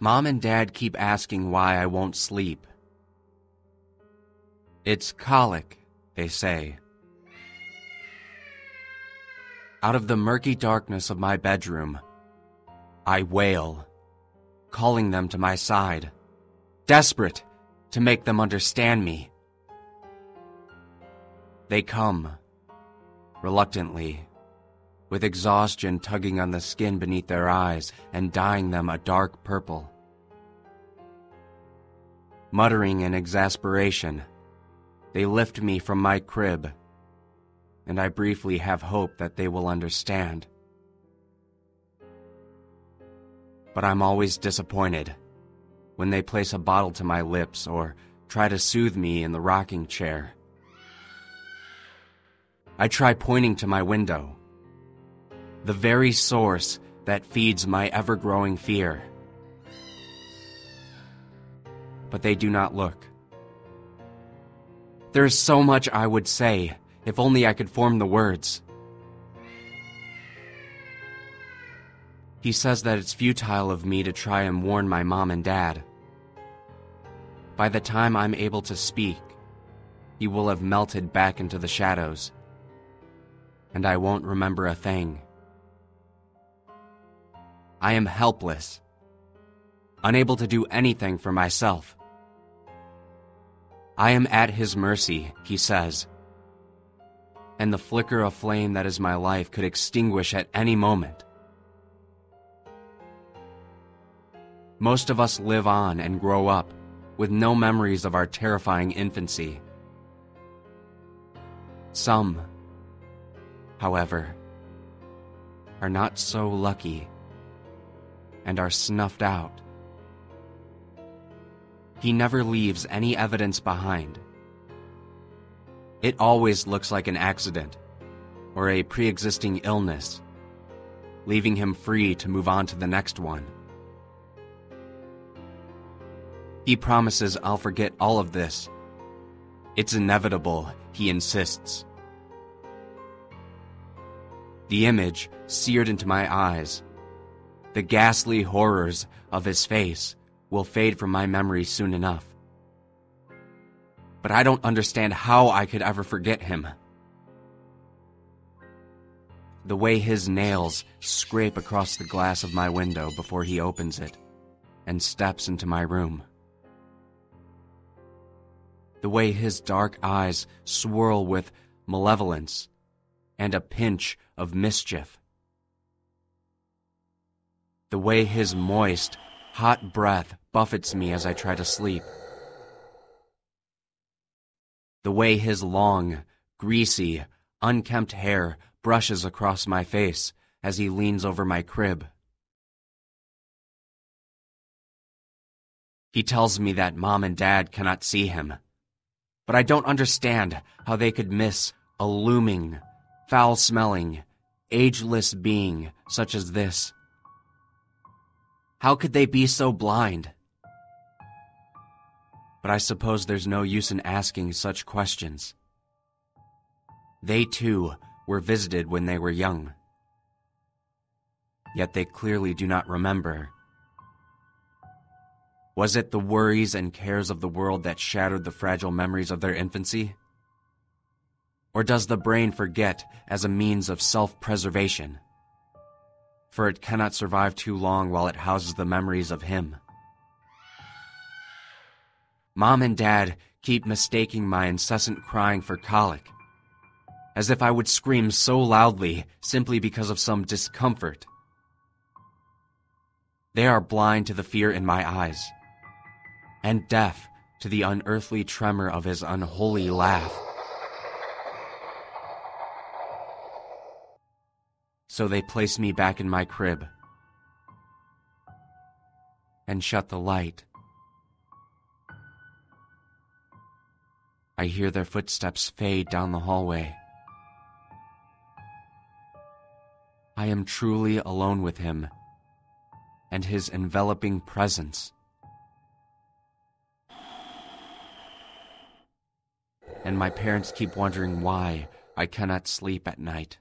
Mom and Dad keep asking why I won't sleep. It's colic, they say. Out of the murky darkness of my bedroom, I wail, calling them to my side, desperate to make them understand me. They come, reluctantly, with exhaustion tugging on the skin beneath their eyes and dyeing them a dark purple. Muttering in exasperation, they lift me from my crib, and I briefly have hope that they will understand. But I'm always disappointed when they place a bottle to my lips or try to soothe me in the rocking chair. I try pointing to my window, the very source that feeds my ever-growing fear. But they do not look. There is so much I would say, if only I could form the words. He says that it's futile of me to try and warn my mom and dad. By the time I'm able to speak, he will have melted back into the shadows, and I won't remember a thing. I am helpless, unable to do anything for myself. I am at his mercy, he says, and the flicker of flame that is my life could extinguish at any moment. Most of us live on and grow up with no memories of our terrifying infancy. Some, however, are not so lucky and are snuffed out. He never leaves any evidence behind. It always looks like an accident or a pre-existing illness, leaving him free to move on to the next one. He promises I'll forget all of this. It's inevitable, he insists. The image seared into my eyes, the ghastly horrors of his face, will fade from my memory soon enough. But I don't understand how I could ever forget him. The way his nails scrape across the glass of my window before he opens it and steps into my room. The way his dark eyes swirl with malevolence and a pinch of mischief. The way his moist, hot breath buffets me as I try to sleep. The way his long, greasy, unkempt hair brushes across my face as he leans over my crib. He tells me that Mom and Dad cannot see him, but I don't understand how they could miss a looming, foul-smelling, ageless being such as this. How could they be so blind? But I suppose there's no use in asking such questions. They, too, were visited when they were young. Yet they clearly do not remember. Was it the worries and cares of the world that shattered the fragile memories of their infancy? Or does the brain forget as a means of self-preservation? For it cannot survive too long while it houses the memories of him. Mom and Dad keep mistaking my incessant crying for colic, as if I would scream so loudly simply because of some discomfort. They are blind to the fear in my eyes, and deaf to the unearthly tremor of his unholy laugh. So they place me back in my crib and shut the light. I hear their footsteps fade down the hallway. I am truly alone with him and his enveloping presence. And my parents keep wondering why I cannot sleep at night.